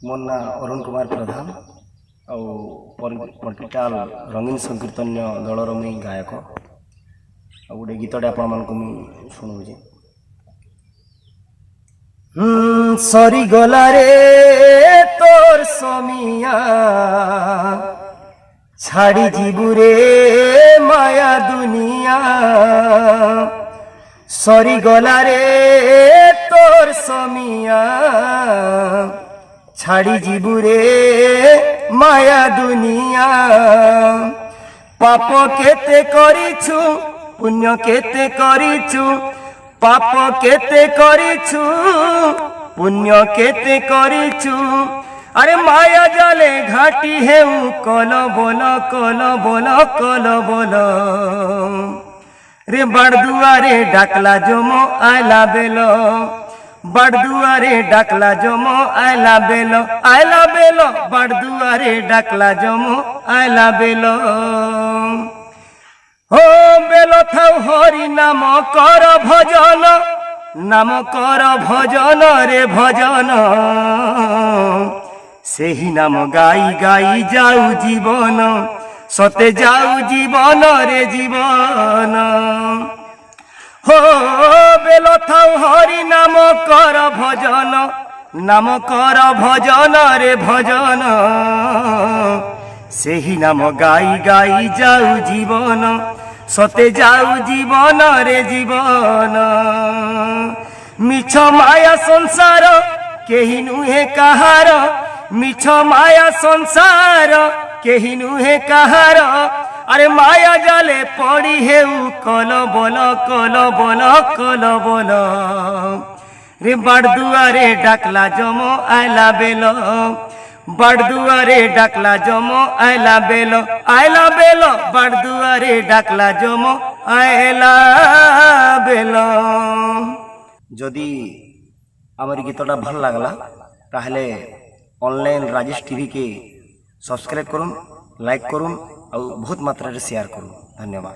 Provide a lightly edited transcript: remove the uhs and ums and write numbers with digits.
ମୋ ନାଁ ଅରୁଣ କୁମାର ପ୍ରଧାନ ଆଉ ପଟିଟାଲ ରଙ୍ଗୀନ ସଂକୀର୍ତ୍ତନ୍ୟ ଦଳର ମୁଇଁ ଗାୟକ ଆଉ ଗୋଟେ ଗୀତଟେ ଆପଣମାନଙ୍କୁ ମୁଁ ଶୁଣଉଛି। ସରିଗଲା ରେ ତୋର ସମିଆ ଛାଡ଼ି ଯିବୁ ରେ ମାୟା ଦୁନିଆ ସରିଗଲା রে তোর সমিয়া ছাড়ি ଯିବୁ রে মায়া দুনিয়া পাপ কেতে করিছু পুণ্য কেতে করিছু পাপ কেতে করিছু পুণ্য কেতে করিছু আরে মায়া জালে ঘাটি হেউ কল বল কল বল কল বল रे बड़दुआरे डाकला जमो आयला बेलो बड़दुआरे डाकला जमो आयला बेलो बड़दुआरे डाकला जमो आयला बेलो हो बेलो थाउ हरि नाम कर भजन रे भजन सेही नाम गाई गाई जाऊ जीवन सते जाऊ जीवन रे जीवन हो बेलो थाउ हरि नाम कर भजन रे भजन सेही नाम गाई गाई जाऊ जीवन सते जाऊ जीवन रे जीवन मिछ माया संसार केही नुहे कहार मिछ माया संसार केही नुहे कहार अरे माया जाले पड़ी हेउ कल बोल रे बड़दुआरे डाकला जमो आयला बेलो बड़दुआरे डाकला जमो आयला बेलो बड़दुआरे डाकला जमो आयला बेलो जदि आमर गीतटा भल लागला ताहले ऑनलाइन राजेश टीवी के सब्सक्राइब करूँ लाइक करूँ और बहुत मात्रा शेयर करूँ। धन्यवाद।